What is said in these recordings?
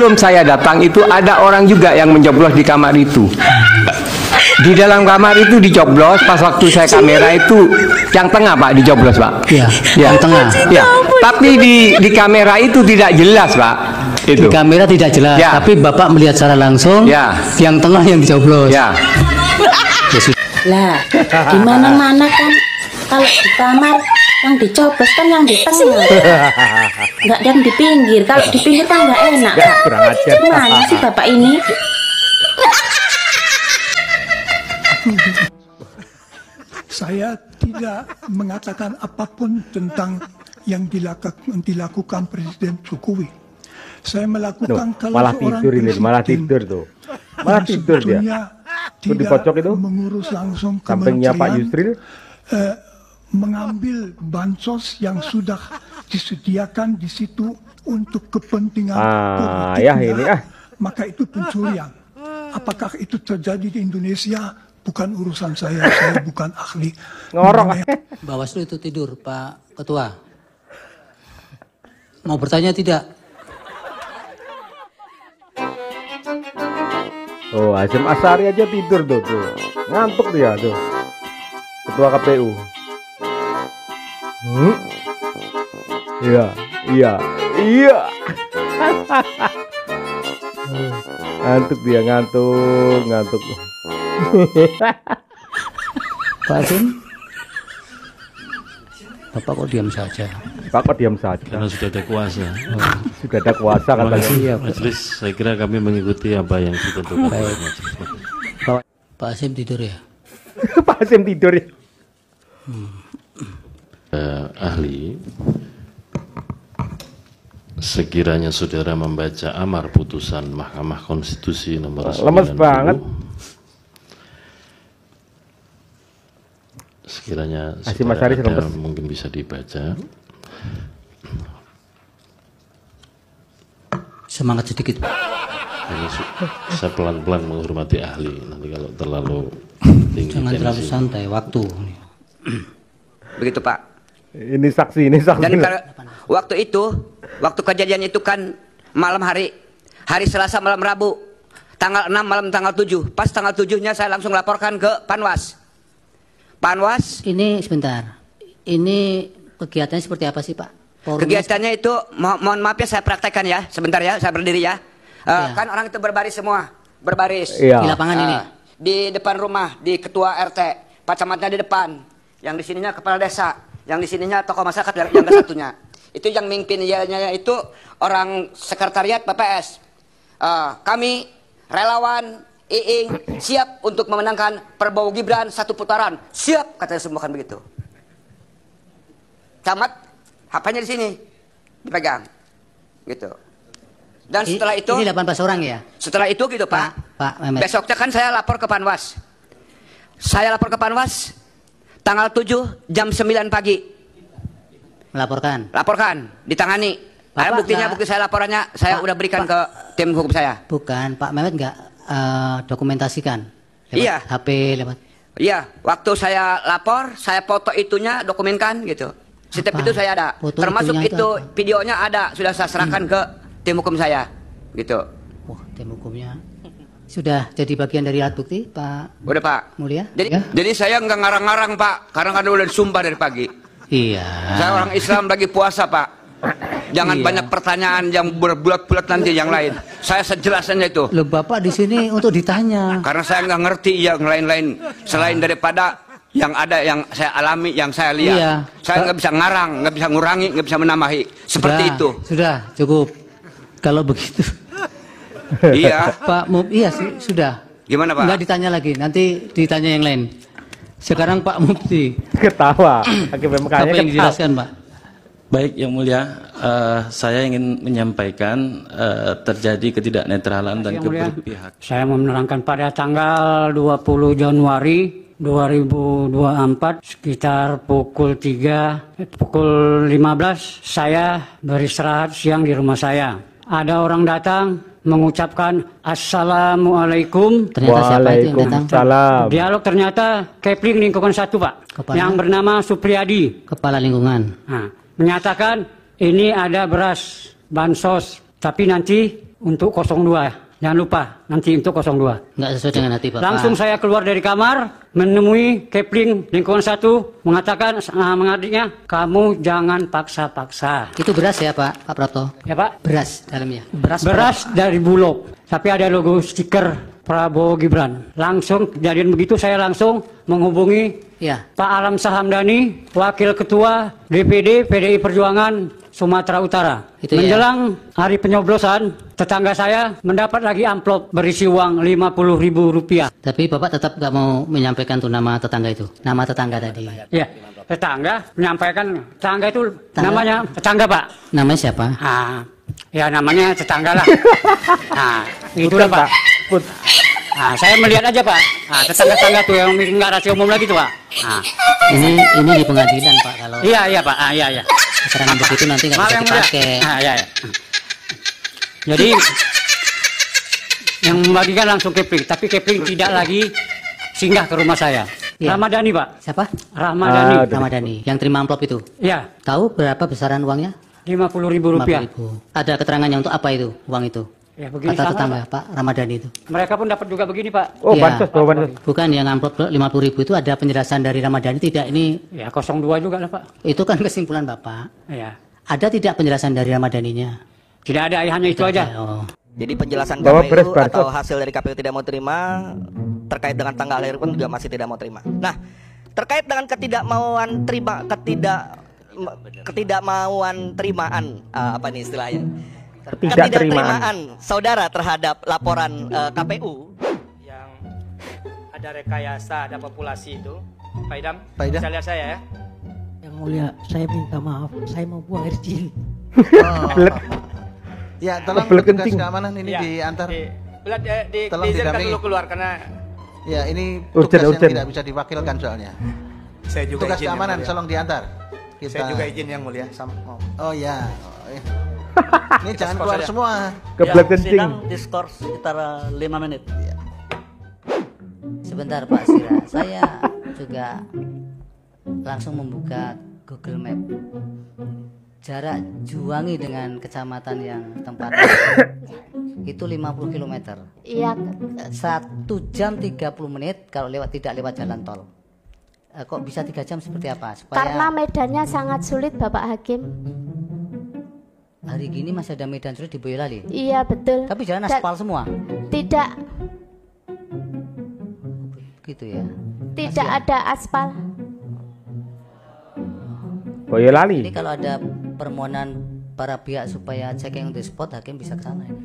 Sebelum saya datang itu ada orang juga yang mencoblos di kamar itu. Di dalam kamar itu dicoblos, pas waktu saya kamera itu yang tengah Pak dicoblos Pak. Iya, yang tengah. Ya. Tapi di kamera itu tidak jelas Pak. Itu. Di kamera tidak jelas, ya. Tapi Bapak melihat secara langsung ya. Yang tengah yang dicoblos. Ya. Lah, di mana-mana kan kalau di kamar yang dicoblos kan yang di tengah, nggak yang di pinggir. Kalau di pinggir kan nggak enak. Gimana sih Bapak ini? Saya tidak mengatakan apapun tentang yang dilakukan Presiden Jokowi. Saya melakukan kalau malah seorang tidur ini, malah tidur tuh. Malah tidur dia. Tidak itu mengurus langsung sampingnya Pak Yusril. Mengambil bansos yang sudah disediakan di situ untuk kepentingan politiknya, ya ini maka itu pencurian. Apakah itu terjadi di Indonesia? Bukan urusan saya bukan ahli. Ngorok. Bawaslu itu tidur, Pak Ketua. Mau bertanya tidak? Oh, Hasyim Asyari aja tidur tuh. Ngantuk dia tuh. Ketua KPU. Iya. Ngantuk dia, ngantuk. Pak Hasyim, Bapak kok diam saja? Karena sudah ada kuasa. Sudah ada kuasa katanya. Iya, majelis, saya kira kami mengikuti apa yang ditentukan. Pak Hasyim tidur ya? Pak Hasyim tidur ya? Ahli, sekiranya saudara membaca amar putusan Mahkamah Konstitusi nomor 90, lemes banget. Sekiranya Hasyim Asyari mungkin bisa dibaca. Semangat sedikit. Ini saya pelan-pelan menghormati ahli. Nanti kalau terlalu tinggi, jangan terlalu santai waktu. Begitu Pak. Ini saksi. Dan waktu kejadian itu kan malam hari Selasa malam Rabu, tanggal 6 malam tanggal 7. Pas tanggal 7-nya saya langsung laporkan ke Panwas. Ini sebentar. Ini kegiatannya seperti apa sih Pak? Kegiatannya itu mohon maaf ya, saya praktekkan ya. Sebentar ya, saya berdiri ya. Kan orang itu berbaris semua. Berbaris. Di lapangan ini. Di depan rumah, di ketua RT. Pak Camatnya di depan. Yang di sininya kepala desa. Yang di sininya tokoh masyarakat yang ke satunya. Itu yang mimpinnya itu orang sekretariat PPS. Kami relawan Iing siap untuk memenangkan Prabowo Gibran 1 putaran. Siap, katanya semua kan begitu. Camat, HP-nya di sini dipegang, gitu. Dan setelah itu ini 18 orang ya. Setelah itu gitu Pak. Pak Mehmet. Besoknya kan saya lapor ke Panwas. Tanggal 7 jam 9 pagi. Laporkan, ditangani. Ada buktinya, bukti saya laporannya saya udah berikan ke tim hukum saya. Bukan, Pak Mehmet nggak dokumentasikan lewat HP, lewat. Iya, waktu saya lapor, saya foto itunya, dokumenkan gitu. Setiap itu saya ada. Termasuk itu videonya ada, sudah saya serahkan ke tim hukum saya, gitu. Wah, tim hukumnya sudah jadi bagian dari alat bukti, Pak. Udah Pak. Mulia. Jadi saya nggak ngarang-ngarang Pak, karena kan udah disumpah dari pagi. Iya. Saya orang Islam lagi puasa Pak. Jangan banyak pertanyaan yang berbulat-bulat nanti yang lain. Saya sejelasnya itu. Loh, Bapak di sini untuk ditanya. Karena saya nggak ngerti yang lain-lain selain daripada yang ada, yang saya alami, yang saya lihat. Iya. Saya nggak bisa ngarang, nggak bisa ngurangi, nggak bisa menambahi. Seperti itu. Sudah cukup. Kalau begitu. Iya. Pak iya sih, sudah. Gimana Pak? Nggak ditanya lagi, nanti ditanya yang lain. Sekarang Pak Mufti. Ketawa. Apa yang dijelaskan Pak? Baik, Yang Mulia, saya ingin menyampaikan terjadi ketidaknetralan dan keberpihakan. Saya mau menerangkan pada tanggal 20 Januari 2024 sekitar pukul 15 saya beristirahat siang di rumah saya. Ada orang datang mengucapkan Assalamualaikum. Ternyata siapa itu yang datang? Dialog ternyata Kepling lingkungan 1 Pak. Yang bernama Supriyadi. Kepala lingkungan. Nah, menyatakan ini ada beras bansos, tapi nanti untuk 02. Jangan lupa nanti untuk 02. Nggak sesuai dengan hati Bapak. Langsung saya keluar dari kamar, menemui Kepling lingkungan 1, mengatakan mengadiknya, kamu jangan paksa-paksa. Itu beras ya Pak Prapto? Ya Pak? Beras dalamnya. Beras dari Bulog, tapi ada logo stiker Prabowo Gibran. Langsung kejadian begitu saya langsung menghubungi Ya. Pak Alam Sahamdani, Wakil Ketua DPD PDI Perjuangan Sumatera Utara. Itu menjelang hari penyoblosan, tetangga saya mendapat lagi amplop berisi uang Rp50.000. Tapi Bapak tetap nggak mau menyampaikan tuh nama tetangga itu? Nama tetangga tadi. Ya, tetangga menyampaikan, tetangga itu namanya tetangga Pak. Namanya siapa? Ya namanya tetangga lah. Itulah Pak. Saya melihat aja Pak. Tetangga-tetangga tuh yang nggak rahasia umum lagi tuh Pak. Ini di pengadilan Pak kalau. Iya Pak. Iya. Keterangan begitu nanti nggak bisa dipakai. Iya. Jadi yang membagikan langsung Kepling, tapi Kepling tidak lagi singgah ke rumah saya. Ya. Ramadhani Pak. Siapa? Ramadhani. Yang terima amplop itu. Ya. Tahu berapa besaran uangnya? Rp50.000. Ada keterangannya untuk apa itu uang itu? Ya, begini kata sama, tetangga Pak Ramadhani itu. Mereka pun dapat juga begini Pak. Oh, Ya, bansos. bukan yang amplop 50.000 itu ada penjelasan dari Ramadhani tidak ini? Ya 02 juga lah Pak. Itu kan kesimpulan Bapak. Ya. Ada tidak penjelasan dari Ramadhaninya? Tidak ada, hanya itu aja. Jadi penjelasan Bahwa KPU beres atau hasil dari KPU tidak mau terima terkait dengan tanggal lahir pun juga masih tidak mau terima. Nah, terkait dengan ketidakmauan terimaan apa ini istilahnya? Ketidakterimaan saudara terhadap laporan KPU yang ada rekayasa, ada populasi itu. Pak Idam, bisa lihat saya ya? Yang mulia, saya minta maaf, saya mau buang air kecil. Ya, tolong petugas keamanan ini diantar. Tolong diizinkan dulu keluar karena ya ini tugas yang tidak bisa diwakilkan soalnya. Saya juga tugas izin keamanan tolong diantar. Saya juga izin yang mulia Oh ya. Ini jangan keluar semua. Sidang diskors sekitar 5 menit. Sebentar Pak Sira, saya juga langsung membuka Google Map. Jarak Juwangi dengan kecamatan yang tempatnya itu 50 km. Iya. 1 jam 30 menit kalau tidak lewat jalan tol. Kok bisa 3 jam seperti apa? Karena medannya sangat sulit Bapak Hakim. Hari gini masih ada medan sulit di Boyolali? Iya betul. Tapi jalan aspal semua? Tidak. Gitu ya? Tidak ada aspal. Boyolali. Ini kalau ada permohonan para pihak supaya checking on the spot, Hakim bisa ke sana ini.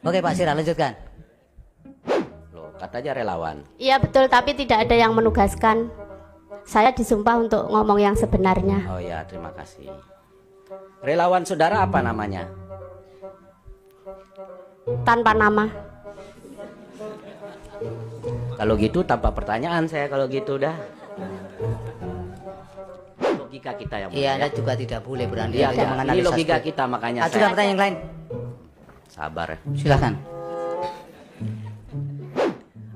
Oke Pak Sira, lanjutkan. Loh, katanya relawan. Iya betul, tapi tidak ada yang menugaskan. Saya disumpah untuk ngomong yang sebenarnya. Oh ya, terima kasih. Relawan saudara apa namanya? Tanpa nama. Kalau gitu tanpa pertanyaan saya kalau gitu dah. Logika kita yang Iya, Anda juga tidak boleh berani menganalisa. Ini logika kita makanya saya. Pertanyaan yang lain. Sabar ya. Silakan.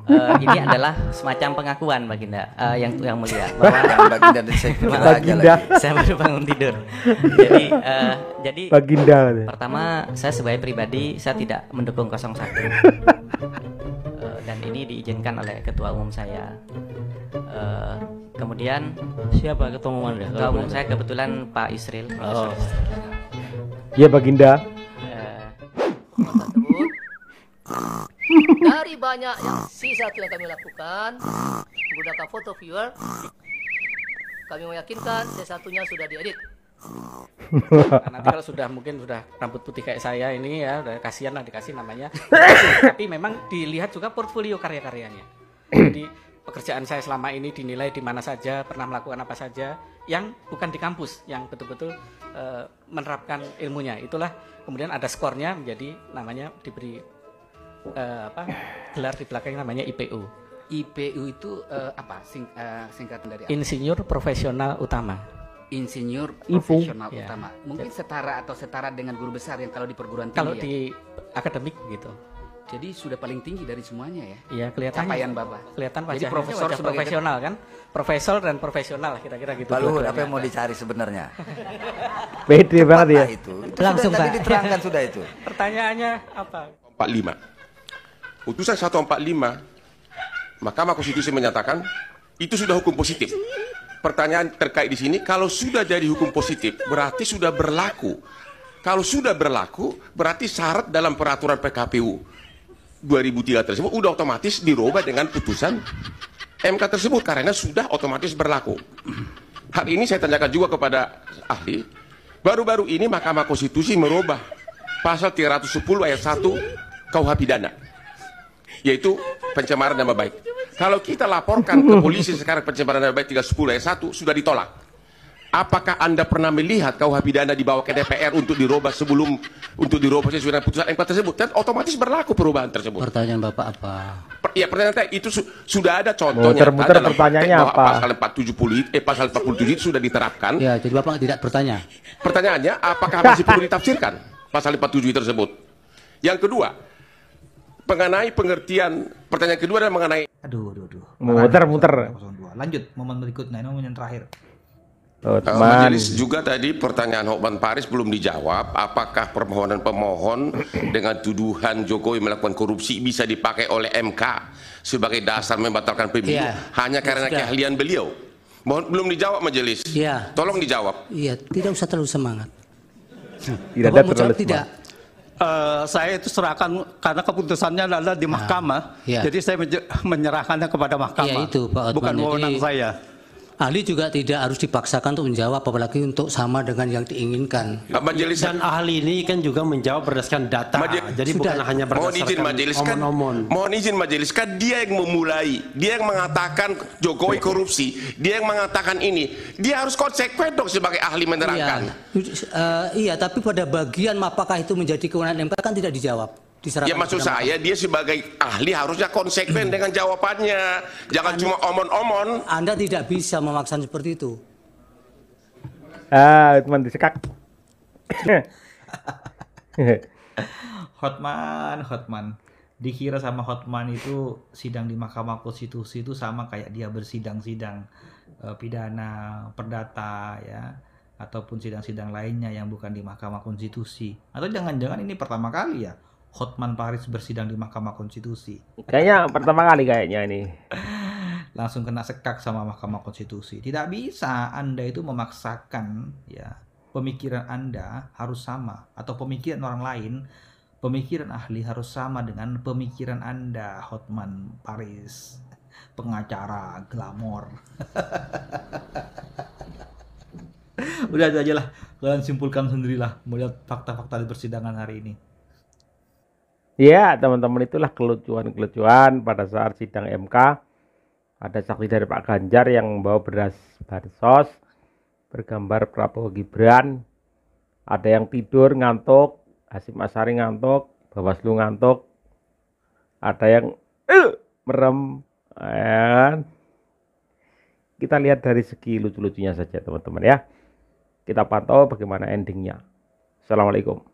Ini adalah semacam pengakuan Baginda yang mulia bahwa Baginda. Saya baru bangun tidur. Jadi Baginda. Pertama, saya sebagai pribadi saya tidak mendukung 01. Dan ini diizinkan oleh ketua umum saya. Kemudian siapa ketua umum Anda? Ketua umum saya kebetulan Pak Isril. Iya Baginda. Dari banyak yang sisa telah kami lakukan menggunakan foto viewer, kami meyakinkan satunya sudah diedit. Nanti kalau mungkin sudah rambut putih kayak saya ini ya udah kasihan lah dikasih namanya. Tapi memang dilihat juga portfolio karya-karyanya. Jadi pekerjaan saya selama ini dinilai di mana saja, pernah melakukan apa saja yang bukan di kampus, yang betul-betul menerapkan ilmunya. Itulah kemudian ada skornya menjadi namanya diberi gelar di belakang namanya IPU. IPU itu apa? Singkatan dari apa? Insinyur Profesional Utama. Insinyur Profesional ya. Utama. Mungkin setara dengan guru besar yang kalau di perguruan tinggi. Kalau di akademik gitu. Jadi sudah paling tinggi dari semuanya ya? Iya, kelihatan. Capaian Bapak. Kelihatan wajahnya. Jadi profesor wajah profesional kan? Profesor dan profesional kira-kira gitu. Pak Luhut, apa yang mau dicari sebenarnya? Pede banget ya. Itu Itu Langsung, sudah tadi Pak. diterangkan sudah itu. Pertanyaannya apa? 45. Putusan 145 Mahkamah Konstitusi menyatakan itu sudah hukum positif. Pertanyaan terkait di sini, kalau sudah jadi hukum positif berarti sudah berlaku. Kalau sudah berlaku berarti syarat dalam peraturan PKPU 2003 tersebut udah otomatis dirubah dengan putusan MK tersebut karena sudah otomatis berlaku. Hal ini saya tanyakan juga kepada ahli. Baru-baru ini Mahkamah Konstitusi merubah pasal 310 ayat 1 KUH pidana, yaitu pencemaran nama baik. Kalau kita laporkan ke polisi sekarang pencemaran nama baik 310 ayat 1 sudah ditolak. Apakah Anda pernah melihat KUH pidana dibawa ke DPR untuk dirubah untuk dirubah sesuai dengan putusan MK tersebut? Dan otomatis berlaku perubahan tersebut. Pertanyaan Bapak apa? Ya, pertanyaan saya itu sudah ada contohnya. Muter-muter pertanyaannya apa? Pasal 47 itu sudah diterapkan. Ya, jadi Bapak tidak bertanya. Pertanyaannya, apakah masih perlu ditafsirkan pasal 47 tersebut? Yang kedua, mengenai pengertian, pertanyaan kedua adalah mengenai Muter-muter. Lanjut momen berikutnya, ini momen yang terakhir. Majelis juga tadi pertanyaan Hotman Paris belum dijawab. Apakah permohonan pemohon dengan tuduhan Jokowi melakukan korupsi bisa dipakai oleh MK sebagai dasar membatalkan pemilu hanya karena keahlian beliau? Belum dijawab majelis. Tolong dijawab. Iya, tidak usah terlalu semangat. Tidak ada terlalu tidak. Saya itu serahkan karena keputusannya adalah di mahkamah. Jadi saya menyerahkannya kepada mahkamah. Iya, itu Pak Otman. Bukan wewenang saya. Ahli juga tidak harus dipaksakan untuk menjawab, apalagi untuk sama dengan yang diinginkan. Dan ahli ini kan juga menjawab berdasarkan data. Jadi bukan hanya berdasarkan omon-omon. Mohon izin majelis, kan dia yang memulai, dia yang mengatakan Jokowi korupsi, dia yang mengatakan ini, dia harus konsekuen dong sebagai ahli menerangkan. Iya, tapi pada bagian apakah itu menjadi kewenangan MK kan tidak dijawab. Ya maksud saya dia sebagai ahli harusnya konsekuen dengan jawabannya. Jangan cuma omon-omon. Anda tidak bisa memaksa seperti itu. Teman disekak. Hotman. Dikira sama Hotman itu sidang di Mahkamah Konstitusi itu sama kayak dia bersidang-sidang pidana, perdata ya, ataupun sidang-sidang lainnya yang bukan di Mahkamah Konstitusi. Atau jangan-jangan ini pertama kali ya Hotman Paris bersidang di Mahkamah Konstitusi. Kayaknya pertama kali kayaknya ini. Langsung kena sekak sama Mahkamah Konstitusi. Tidak bisa Anda itu memaksakan ya pemikiran Anda harus sama atau pemikiran orang lain, pemikiran ahli harus sama dengan pemikiran Anda, Hotman Paris, pengacara glamor. Udah itu aja lah, kalian simpulkan sendirilah melihat fakta-fakta di persidangan hari ini. Ya, teman-teman, itulah kelucuan-kelucuan pada saat sidang MK. Ada saksi dari Pak Ganjar yang membawa beras bansos bergambar Prabowo Gibran. Ada yang tidur ngantuk, Hasyim Asyari ngantuk, Bawaslu ngantuk. Ada yang merem. Kita lihat dari segi lucu-lucunya saja, teman-teman ya. Kita pantau bagaimana endingnya. Assalamualaikum.